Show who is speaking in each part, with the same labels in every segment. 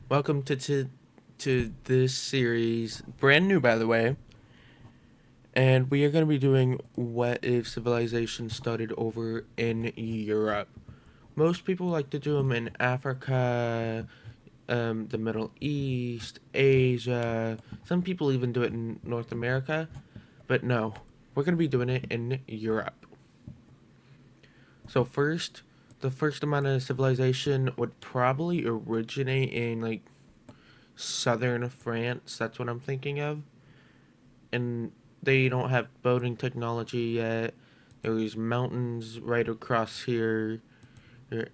Speaker 1: Welcome to this series, brand new by the way, and we are going to be doing what if civilization started over in Europe. Most people like to do them in Africa, the Middle East, Asia. Some people even do it in North America, but no, we're going to be doing it in Europe. So first, the first amount of civilization would probably originate in like southern France. That's what I'm thinking of. And they don't have boating technology yet. There's mountains right across here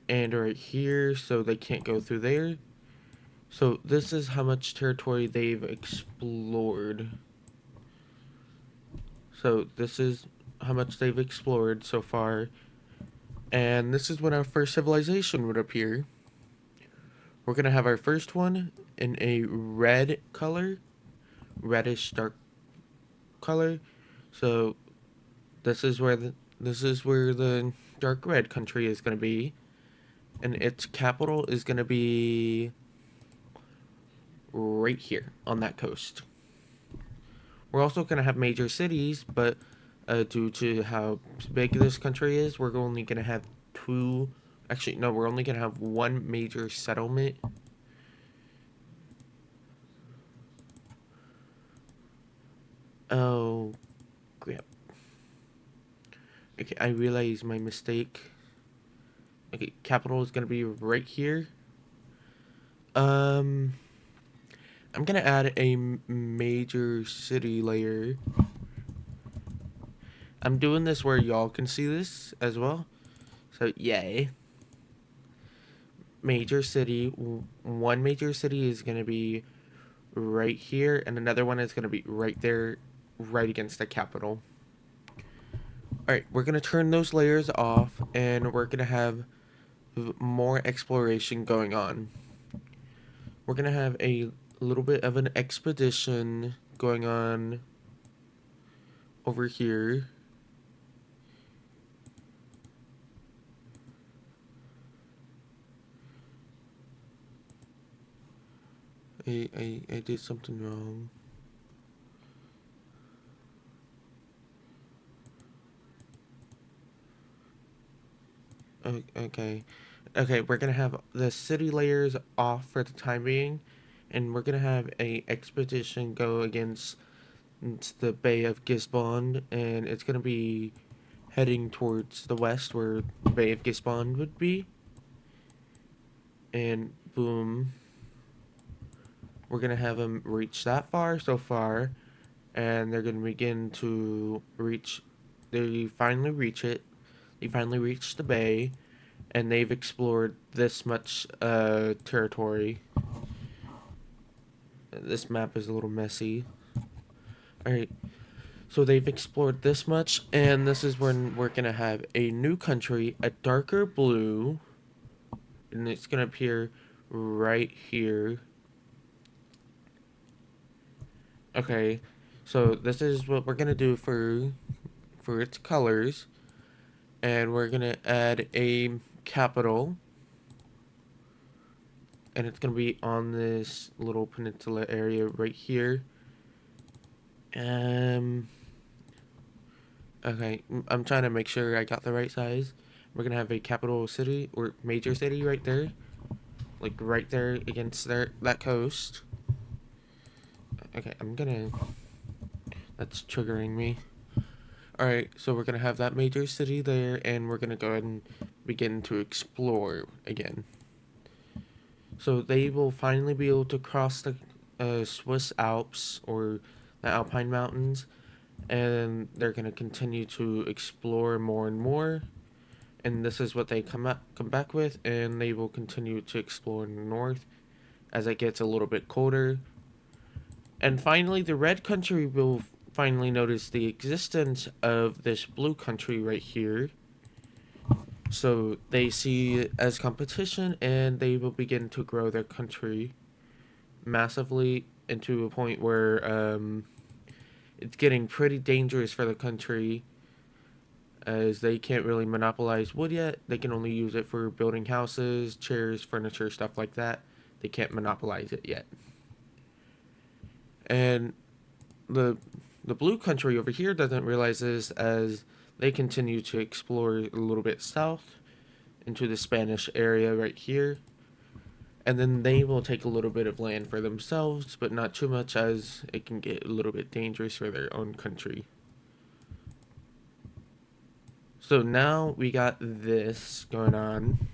Speaker 1: and right here, so they can't go through there. So this is how much territory they've explored. So this is how much they've explored so far. And this is when our first civilization would appear. We're going to have our first one in a red color, reddish dark color. So this is where the dark red country is going to be, and its capital is going to be right here on that coast. We're also going to have major cities, but due to how big this country is, we're only going to have two. Actually, no, we're only going to have one major settlement. Oh, crap. Okay, I realize my mistake. Okay, capital is going to be right here. Um, I'm gonna add a major city layer. I'm doing this where y'all can see this as well. So yay. Major city. One major city is gonna be right here, and another one is gonna be right there, right against the capital. Alright, we're gonna turn those layers off, and we're gonna have more exploration going on. We're gonna have a little bit of an expedition going on over here. I did something wrong. Okay. Okay, we're gonna have the city layers off for the time being, and we're gonna have a expedition go against the Bay of Gisbon, and it's gonna be heading towards the west where the Bay of Gisbon would be. And boom, we're gonna have them reach that far so far, and they're gonna begin to reach. They finally reach it. They finally reach the bay, and they've explored this much territory. This map is a little messy. Alright, so they've explored this much, and this is when we're gonna have a new country, a darker blue, and it's gonna appear right here. Okay, so this is what we're gonna do for its colors, and we're gonna add a capital, and it's gonna be on this little peninsula area right here. Um, okay, I'm trying to make sure I got the right size. We're gonna have a capital city or major city right there, like right there against that coast. Okay, I'm gonna. That's triggering me. All right, so we're gonna have that major city there, and we're gonna go ahead and begin to explore again. So they will finally be able to cross the Swiss Alps or the Alpine Mountains, and they're gonna continue to explore more and more. And this is what they come back with, and they will continue to explore in the north as it gets a little bit colder. And finally, the red country will finally notice the existence of this blue country right here. So they see it as competition, and they will begin to grow their country massively into a point where it's getting pretty dangerous for the country, as they can't really monopolize wood yet. They can only use it for building houses, chairs, furniture, stuff like that. They can't monopolize it yet. And the the blue country over here doesn't realize this as they continue to explore a little bit south into the Spanish area right here. And then they will take a little bit of land for themselves, but not too much as it can get a little bit dangerous for their own country. So now we got this going on.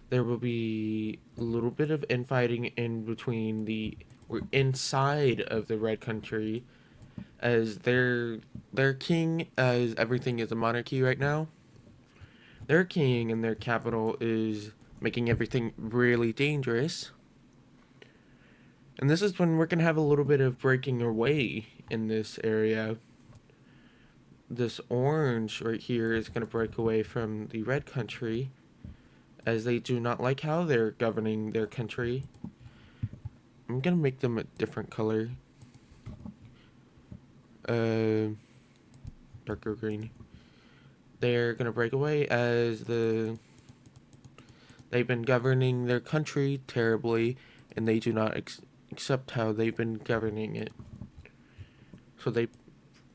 Speaker 1: There will be a little bit of infighting in between or inside of the red country, as their king, as everything is a monarchy right now. Their king and their capital is making everything really dangerous. And this is when we're going to have a little bit of breaking away in this area. This orange right here is going to break away from the red country, as they do not like how they're governing their country. I'm going to make them a different color. Darker green. They're going to break away as they've been governing their country terribly, and they do not accept how they've been governing it. So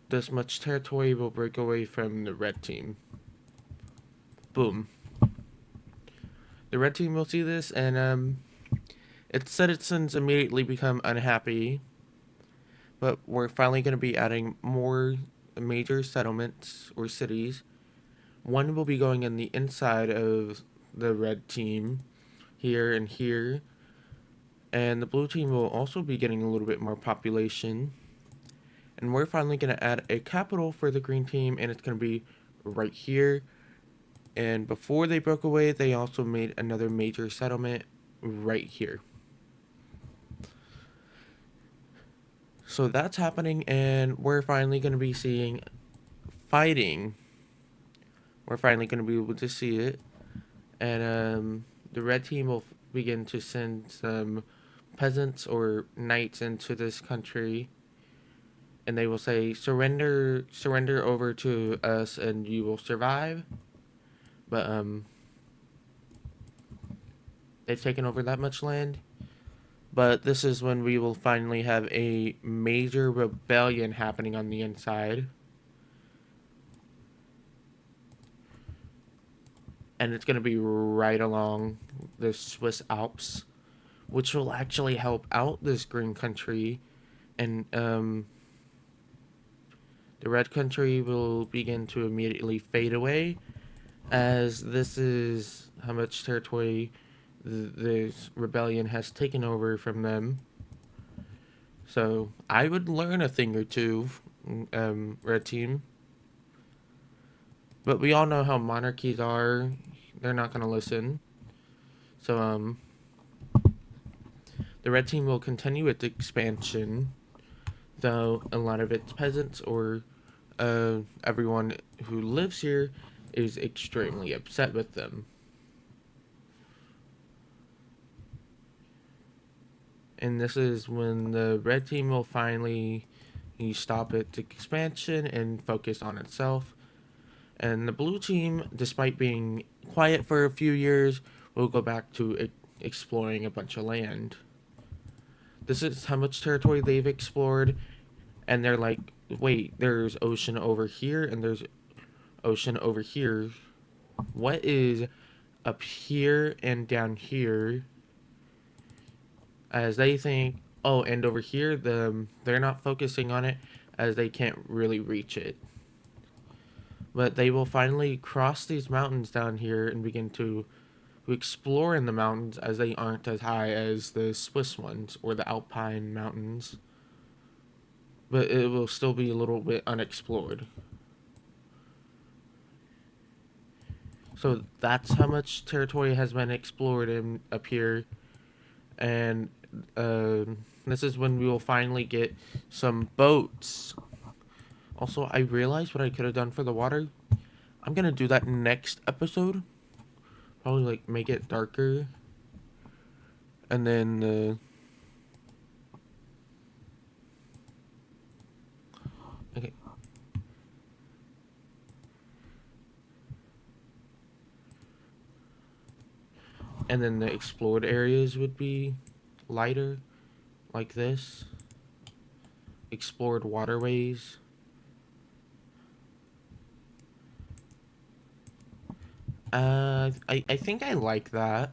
Speaker 1: this much territory will break away from the red team. Boom. The red team will see this, and its citizens immediately become unhappy. But we're finally going to be adding more major settlements or cities. One will be going in the inside of the red team, here and here. And the blue team will also be getting a little bit more population. And we're finally going to add a capital for the green team, and it's going to be right here. And before they broke away, they also made another major settlement right here. So that's happening, and we're finally going to be seeing fighting. We're finally going to be able to see it. And the red team will begin to send some peasants or knights into this country. And they will say, surrender over to us and you will survive. But they've taken over that much land. But this is when we will finally have a major rebellion happening on the inside. And it's going to be right along the Swiss Alps, which will actually help out this green country. And the red country will begin to immediately fade away, as this is how much territory this rebellion has taken over from them. So I would learn a thing or two, red team. But we all know how monarchies are. They're not going to listen. So the red team will continue its expansion, though a lot of its peasants or everyone who lives here is extremely upset with them. And this is when the red team will finally stop its expansion and focus on itself. And the blue team, despite being quiet for a few years, will go back to exploring a bunch of land. This is how much territory they've explored, and they're like, wait, there's ocean over here and there's ocean over here. What is up here and down here? As they think, oh, and over here, they're not focusing on it as they can't really reach it. But they will finally cross these mountains down here and begin to explore in the mountains, as they aren't as high as the Swiss ones or the Alpine mountains. But it will still be a little bit unexplored. So that's how much territory has been explored up here. And this is when we will finally get some boats. Also, I realized what I could have done for the water. I'm going to do that next episode. Probably, like, make it darker. And then, okay. and then the explored areas would be lighter, like this. Explored waterways. I think I like that.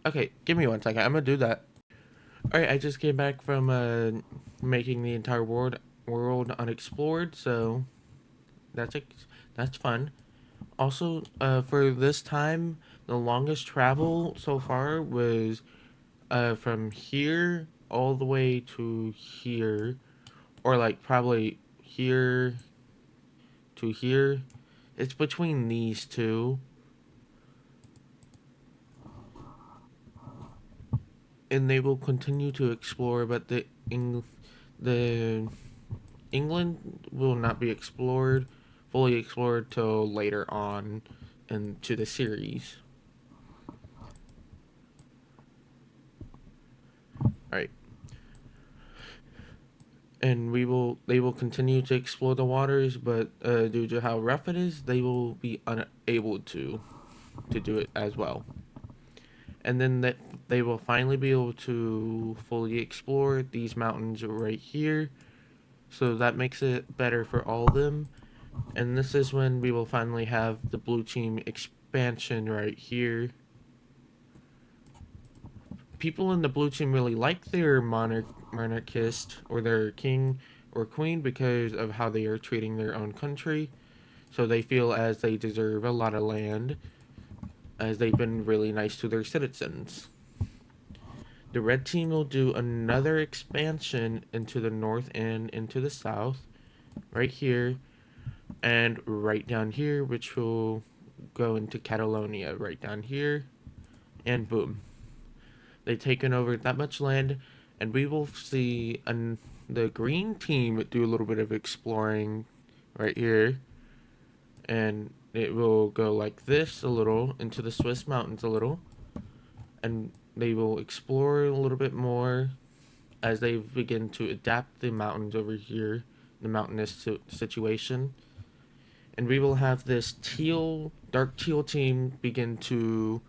Speaker 1: Okay, give me 1 second. I'm gonna do that. All right, I just came back from making the entire world unexplored, so that's that's fun. Also, for this time, the longest travel so far was from here all the way to here, or like probably here to here. It's between these two, and they will continue to explore. But the England will not be fully explored till later on into the series. Right. And they will continue to explore the waters, but due to how rough it is, they will be unable to do it as well. And then that they will finally be able to fully explore these mountains right here. So that makes it better for all of them. And this is when we will finally have the blue team expansion right here. People in the blue team really like their monarchist or their king or queen because of how they are treating their own country. So they feel as they deserve a lot of land, as they've been really nice to their citizens. The red team will do another expansion into the north and into the south, right here, and right down here, which will go into Catalonia right down here, and boom. They've taken over that much land, and we will see the green team do a little bit of exploring right here, and it will go like this a little into the Swiss mountains a little, and they will explore a little bit more as they begin to adapt the mountains over here, the mountainous situation. And we will have this dark teal team begin to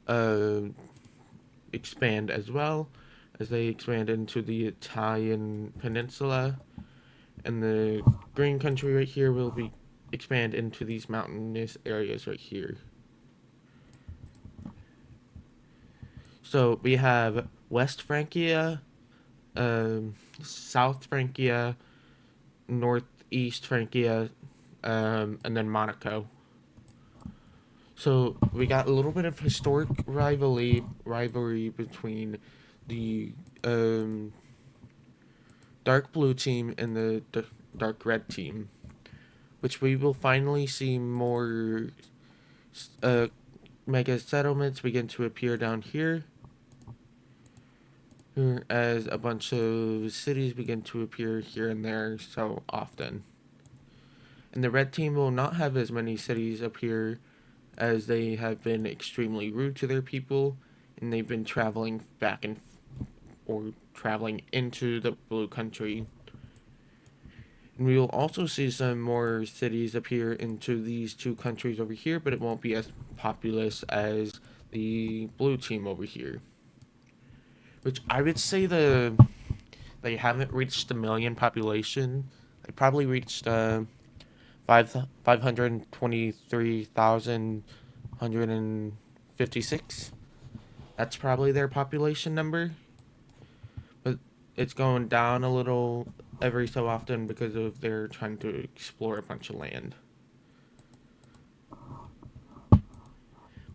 Speaker 1: uh, expand as well, as they expand into the Italian peninsula. And the green country right here will be expand into these mountainous areas right here. So we have West Francia, South Francia, Northeast Francia, and then Monaco. So we got a little bit of historic rivalry between the dark blue team and the dark red team, which we will finally see more uh, mega settlements begin to appear down here, as a bunch of cities begin to appear here and there so often. And the red team will not have as many cities appear, as they have been extremely rude to their people, and they've been traveling back and or traveling into the blue country. And we will also see some more cities appear into these two countries over here, but it won't be as populous as the blue team over here. Which I would say they haven't reached a million population. They probably reached 523,156. That's probably their population number. But it's going down a little every so often because of they're trying to explore a bunch of land.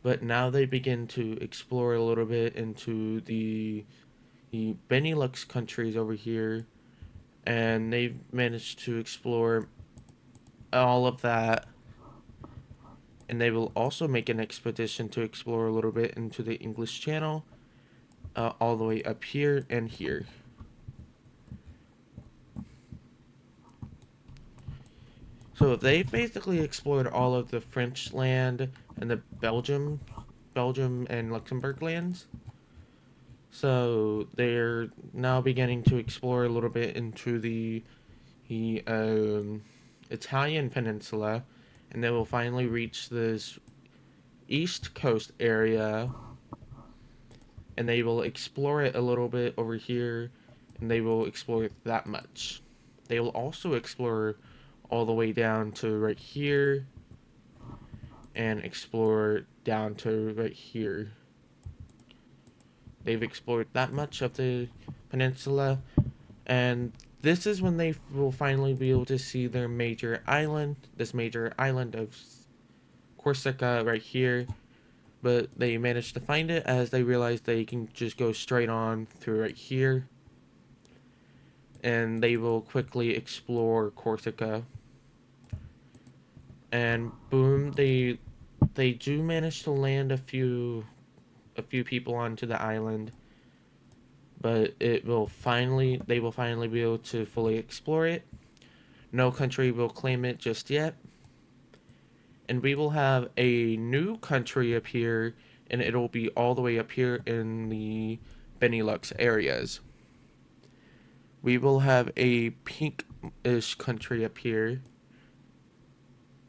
Speaker 1: But now they begin to explore a little bit into the Benelux countries over here, and they've managed to explore all of that. And they will also make an expedition to explore a little bit into the English Channel, all the way up here and here. So they basically explored all of the French land and the Belgium and Luxembourg lands. So they're now beginning to explore a little bit into the Italian peninsula, and they will finally reach this east coast area, and they will explore it a little bit over here, and they will explore it that much. They will also explore all the way down to right here and explore down to right here. They've explored that much of the peninsula, and this is when they will finally be able to see their major island, this major island of Corsica right here. But they managed to find it as they realized they can just go straight on through right here, and they will quickly explore Corsica. And boom, they do manage to land a few people onto the island, but they will finally be able to fully explore it. No country will claim it just yet, and we will have a new country appear, and it'll be all the way up here in the Benelux areas. We will have a pink-ish country appear,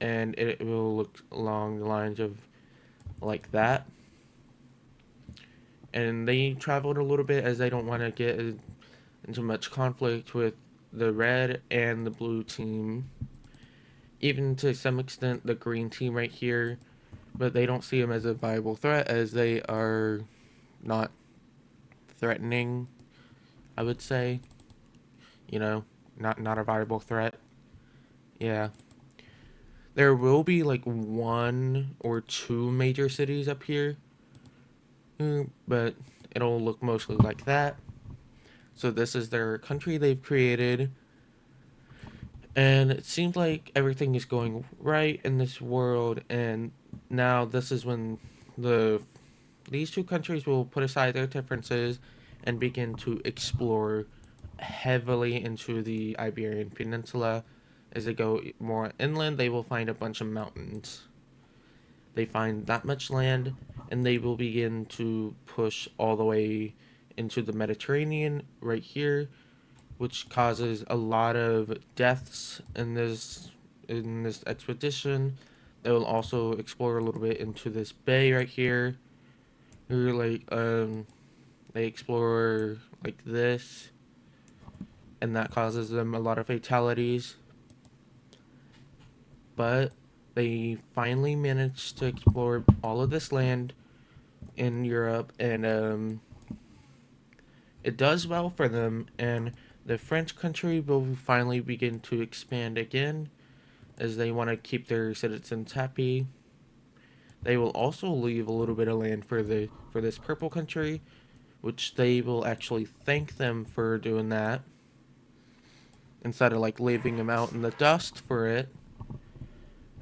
Speaker 1: and it will look along the lines of like that. And they traveled a little bit as they don't want to get into much conflict with the red and the blue team, even to some extent the green team right here, but they don't see them as a viable threat as they are not threatening, I would say. You know, not a viable threat. Yeah. There will be like one or two major cities up here, but it'll look mostly like that. So this is their country they've created, and it seems like everything is going right in this world. And now this is when the these two countries will put aside their differences and begin to explore heavily into the Iberian Peninsula. As they go more inland, they will find a bunch of mountains. They find that much land, and they will begin to push all the way into the Mediterranean right here, which causes a lot of deaths in this expedition. They will also explore a little bit into this bay right here. Here, they explore like this, and that causes them a lot of fatalities. But they finally managed to explore all of this land in Europe, and it does well for them. And the French country will finally begin to expand again, as they want to keep their citizens happy. They will also leave a little bit of land for this purple country, which they will actually thank them for doing that instead of like leaving them out in the dust for it.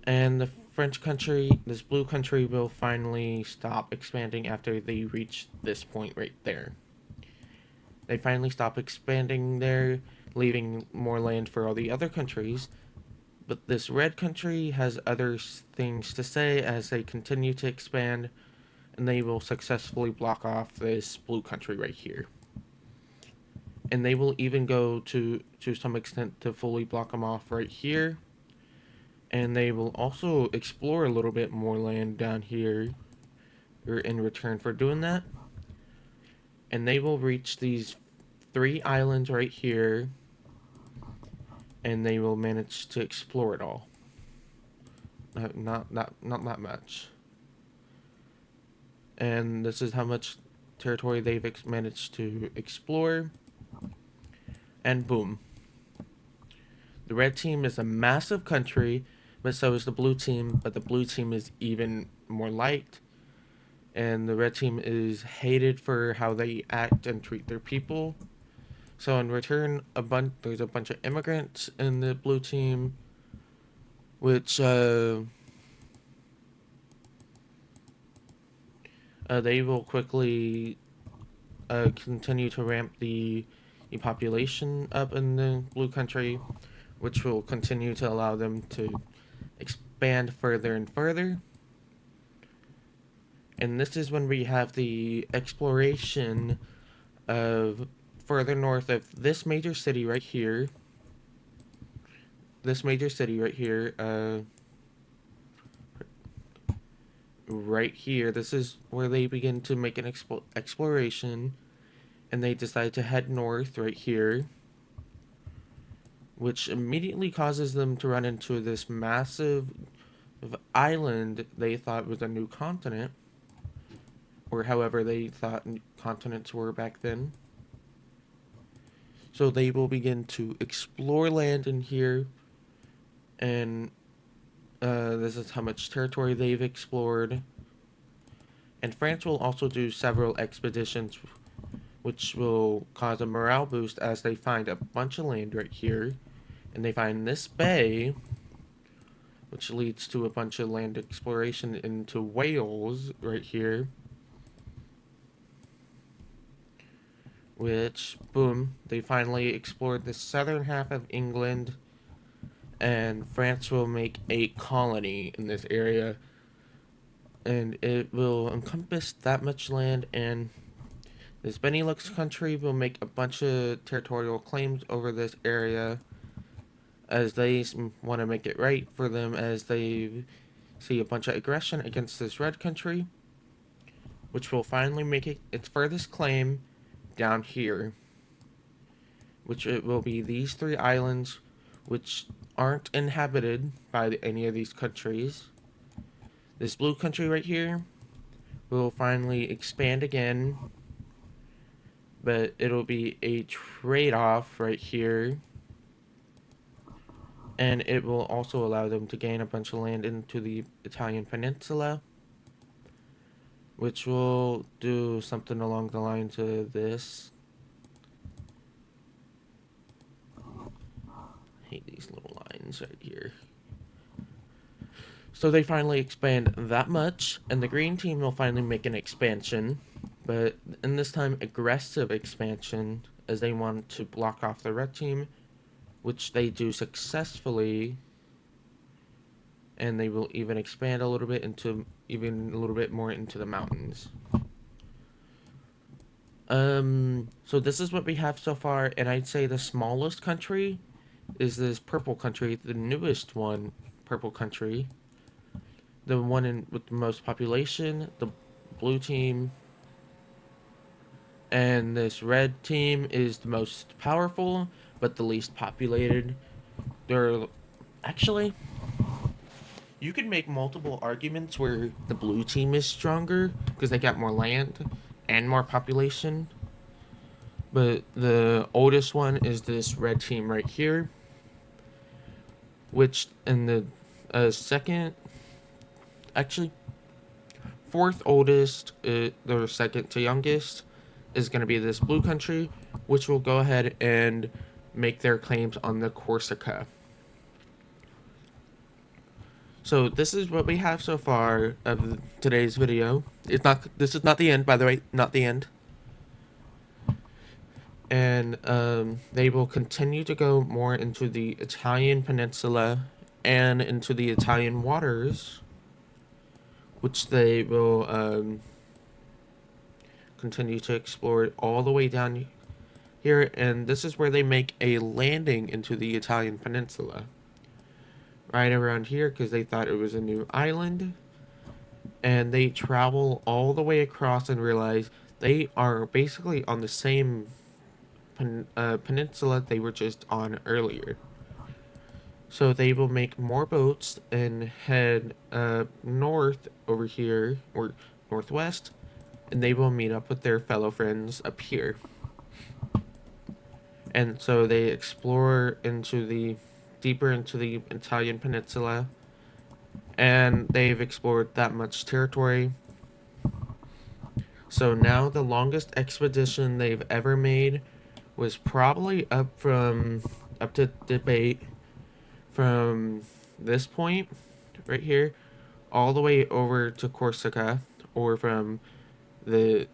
Speaker 1: And the French country, this blue country, will finally stop expanding after they reach this point right there. They finally stop expanding there, leaving more land for all the other countries. But this red country has other things to say as they continue to expand, and they will successfully block off this blue country right here. And they will even go to some extent to fully block them off right here. And they will also explore a little bit more land down here in return for doing that. And they will reach these three islands right here, and they will manage to explore it all. Not that much. And this is how much territory they've managed to explore. And boom. The red team is a massive country, but so is the blue team, but the blue team is even more liked. And the red team is hated for how they act and treat their people. So in return, there's a bunch of immigrants in the blue team, which they will quickly continue to ramp the population up in the blue country, which will continue to allow them to expand further and further. And this is when we have the exploration of further north of this major city right here. right here. This is where they begin to make an exploration, and they decide to head north right here, which immediately causes them to run into this massive island they thought was a new continent, or however they thought continents were back then. So they will begin to explore land in here, and this is how much territory they've explored. And France will also do several expeditions, which will cause a morale boost as they find a bunch of land right here. And they find this bay, which leads to a bunch of land exploration into Wales right here. Which, boom, they finally explored the southern half of England, and France will make a colony in this area, and it will encompass that much land, and this Benelux country will make a bunch of territorial claims over this area, as they want to make it right for them, as they see a bunch of aggression against this red country, which will finally make it its furthest claim down here, which it will be these 3 islands, which aren't inhabited by any of these countries. This blue country right here will finally expand again, but it'll be a trade-off right here, and it will also allow them to gain a bunch of land into the Italian peninsula, which will do something along the lines of this. I hate these little lines right here. So they finally expand that much, and the green team will finally make an expansion, but in this time aggressive expansion, as they want to block off the red team, which they do successfully, and they will even expand a little bit into even a little bit more into the mountains. So this is what we have so far, and I'd say the smallest country is this purple country, the newest one, purple country. The one with the most population, the blue team, and this red team is the most powerful, but the least populated. They're actually, you could make multiple arguments where the blue team is stronger because they got more land and more population. But the oldest one is this red team right here, which in the second, actually, fourth oldest, their second to youngest, is going to be this blue country, which will go ahead and make their claims on the Corsica. So this is what we have so far of today's video. This is not the end, by the way, not the end. And they will continue to go more into the Italian peninsula and into the Italian waters, which they will continue to explore all the way down here. And this is where they make a landing into the Italian peninsula, right around here, because they thought it was a new island. And they travel all the way across and realize they are basically on the same peninsula they were just on earlier. So they will make more boats and head north over here, or northwest, and they will meet up with their fellow friends up here. And so they explore deeper into the Italian peninsula, and they've explored that much territory. So now the longest expedition they've ever made was probably up to debate from this point right here all the way over to Corsica, or from this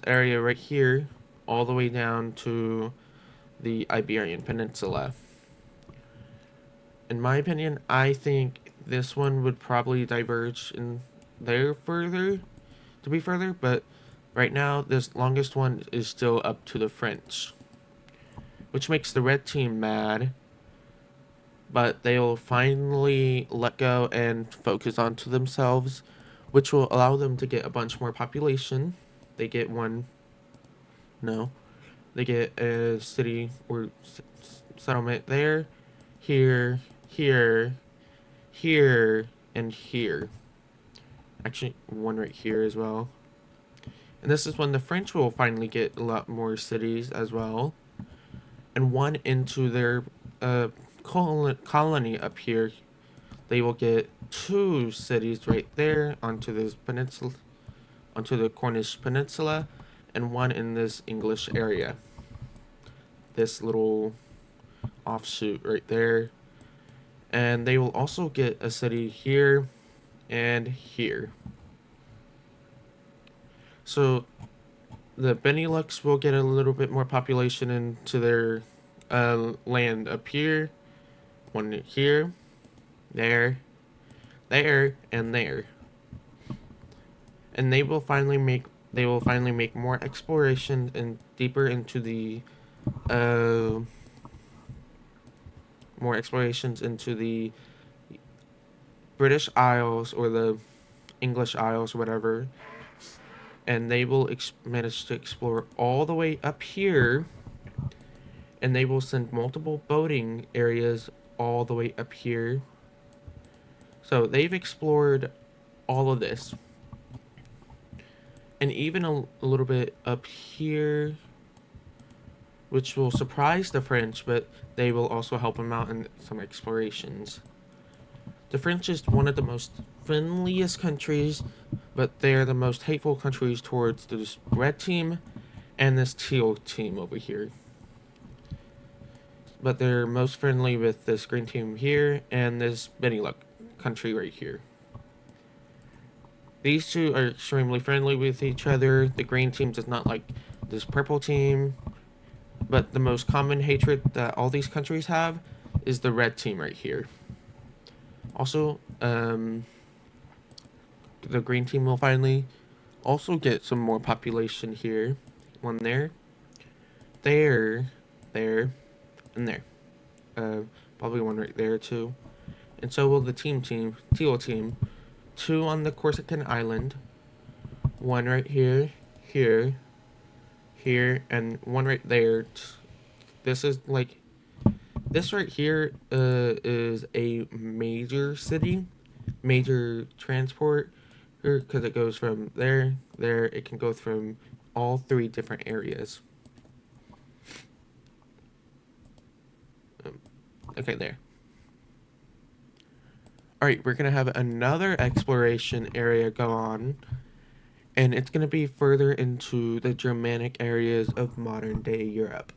Speaker 1: area right here all the way down to the Iberian Peninsula. In my opinion, I think this one would probably diverge in there further, but right now this longest one is still up to the French, which makes the red team mad, but they'll finally let go and focus onto themselves which will allow them to get a bunch more population. They get one, no, they get a city or settlement there, here, here, here, and here. Actually, one right here as well. And this is when the French will finally get a lot more cities as well. And one into their colony up here. They will get two cities right there onto this peninsula, onto the Cornish Peninsula, and one in this English area. This little offshoot right there. And they will also get a city here and here. So the Benelux will get a little bit more population into their land up here. One here, there, there, and there. And they will finally make more exploration and deeper into the more explorations into the British Isles or the English Isles, whatever. And they will manage to explore all the way up here. And they will send multiple boating areas all the way up here. So they've explored all of this. And even a little bit up here, which will surprise the French, but they will also help them out in some explorations. The French is one of the most friendliest countries, but they're the most hateful countries towards this red team and this teal team over here. But they're most friendly with this green team here and this Benelux country right here. These two are extremely friendly with each other. The green team does not like this purple team. But the most common hatred that all these countries have is the red team right here. Also, the green team will finally also get some more population here. One there, there, there, and there. Probably one right there too. And so will the teal team. Two on the Corsican island. One right here, here, here, and one right there. This is like, this right here is a major city, major transport, because it goes from there, there. It can go from all three different areas. Okay, there. Alright, we're going to have another exploration area go on. And it's going to be further into the Germanic areas of modern day Europe.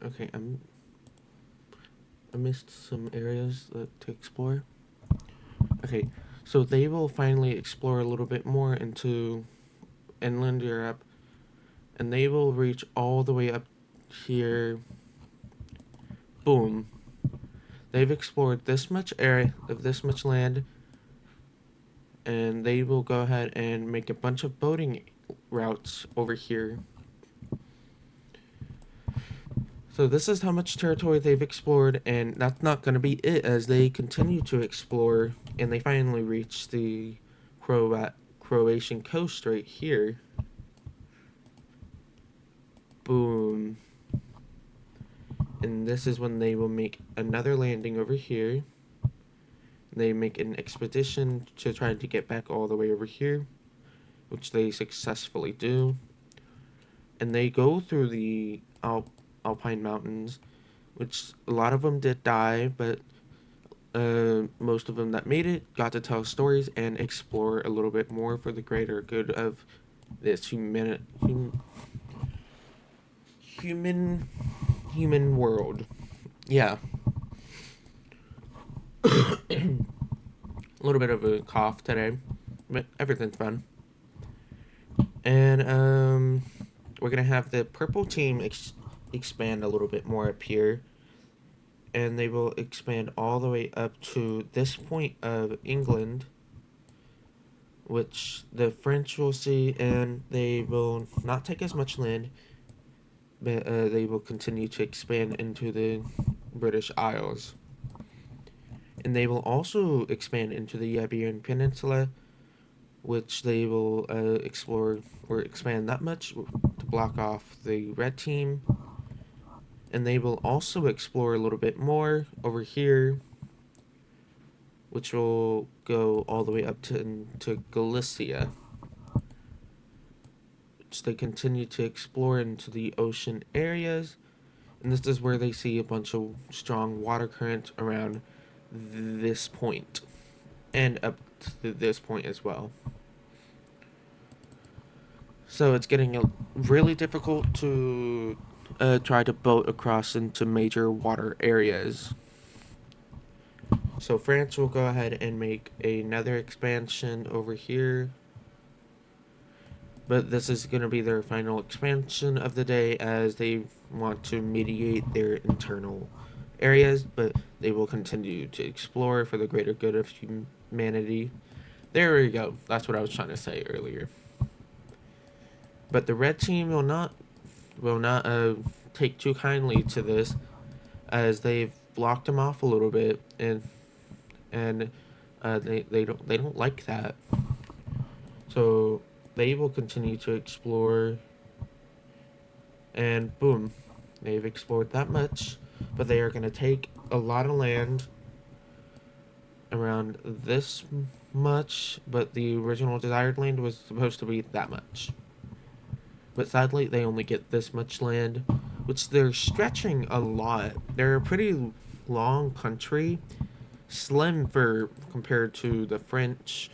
Speaker 1: Okay, I missed some areas to explore. Okay, so they will finally explore a little bit more into inland Europe, and they will reach all the way up here. Boom. They've explored this much area of this much land, and they will go ahead and make a bunch of boating routes over here. So this is how much territory they've explored, and that's not going to be it as they continue to explore, and they finally reach the Croatian coast right here. Boom. And this is when they will make another landing over here. They make an expedition to try to get back all the way over here, which they successfully do. And they go through the Alpine Mountains, which a lot of them did die, but most of them that made it got to tell stories and explore a little bit more for the greater good of this human world. Yeah. A little bit of a cough today, but everything's fun. And we're gonna have the purple team expand a little bit more up here, and they will expand all the way up to this point of England, which the French will see, and they will not take as much land, but they will continue to expand into the British Isles. And they will also expand into the Iberian Peninsula, which they will explore or expand that much to block off the red team. And they will also explore a little bit more over here, which will go all the way up to Galicia, which they continue to explore into the ocean areas. And this is where they see a bunch of strong water currents around this point and up to this point as well. So it's getting really difficult to try to boat across into major water areas. So France will go ahead and make another expansion over here. But this is going to be their final expansion of the day, as they want to mediate their internal areas, but they will continue to explore for the greater good of humanity. There we go. That's what I was trying to say earlier. But the red team will not take too kindly to this, as they've blocked them off a little bit, and they don't like that. So they will continue to explore, and boom, they've explored that much, but they are going to take a lot of land around this much, but the original desired land was supposed to be that much. But sadly, they only get this much land, which they're stretching a lot. They're a pretty long country, slim for compared to the French,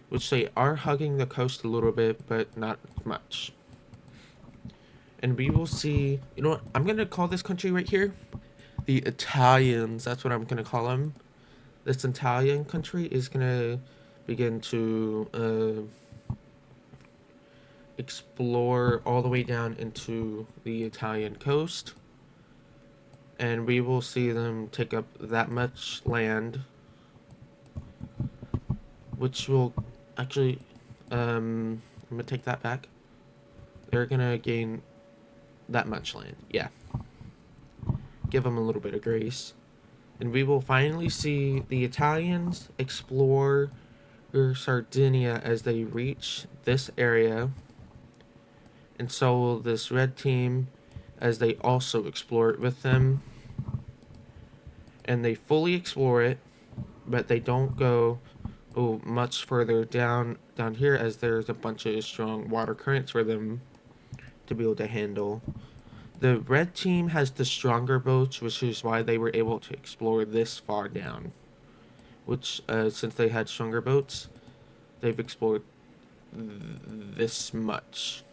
Speaker 1: which they are hugging the coast a little bit, but not much. And we will see. You know what? I'm gonna call this country right here the Italians. That's what I'm gonna call them. This Italian country is gonna begin to explore all the way down into the Italian coast, and we will see them take up that much land, which will actually, I'm gonna take that back. They're gonna gain that much land. Yeah, give them a little bit of grace, and we will finally see the Italians explore Sardinia as they reach this area, and so will this red team as they also explore it with them. And they fully explore it, but they don't go much further down here, as there's a bunch of strong water currents for them to be able to handle. The red team has the stronger boats, which is why they were able to explore this far down. Which, since they had stronger boats, they've explored this much.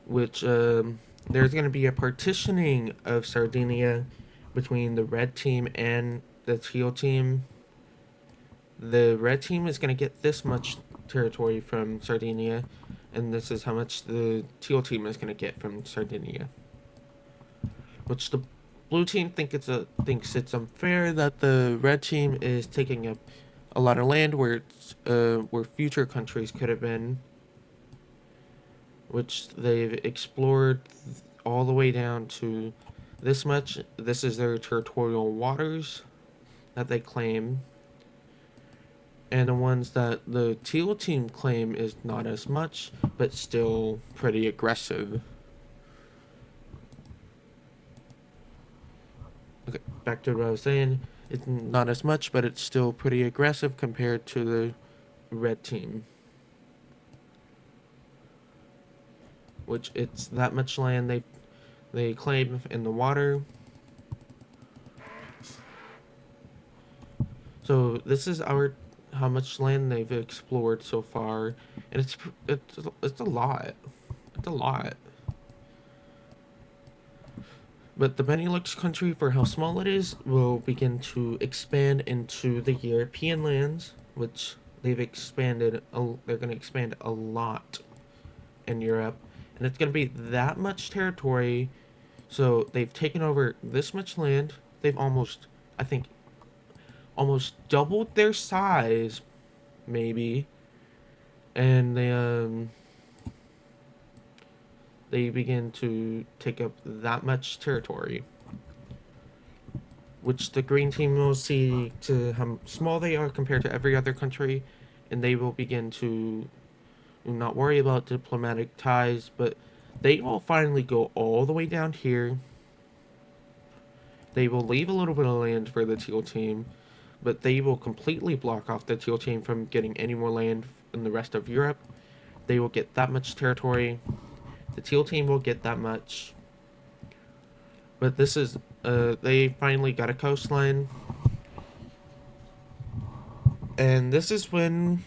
Speaker 1: Which, there's going to be a partitioning of Sardinia between the red team and the teal team. The red team is going to get this much territory from Sardinia, and this is how much the teal team is going to get from Sardinia. Which the blue team thinks it's unfair that the red team is taking up a lot of land where future countries could have been, which they've explored all the way down to this much. This is their territorial waters that they claim. And the ones that the teal team claim is not as much, but still pretty aggressive. Okay, back to what I was saying. It's not as much, but it's still pretty aggressive compared to the red team. Which it's that much land they claim in the water. So this is how much land they've explored so far, and it's a lot. It's a lot. But the Benelux country, for how small it is, will begin to expand into the European lands, which they've expanded. They're going to expand a lot in Europe, and it's going to be that much territory. So they've taken over this much land. They've almost, I think, almost doubled their size, maybe. and they begin to take up that much territory, which the green team will see to how small they are compared to every other country, and they will begin to not worry about diplomatic ties, but they will finally go all the way down here. They will leave a little bit of land for the teal team, but they will completely block off the teal team from getting any more land in the rest of Europe. They will get that much territory. The teal team will get that much. But this is, they finally got a coastline. And this is when,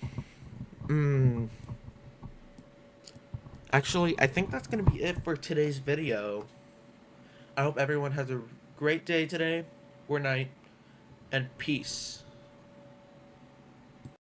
Speaker 1: actually, I think that's going to be it for today's video. I hope everyone has a great day today, or night, and peace.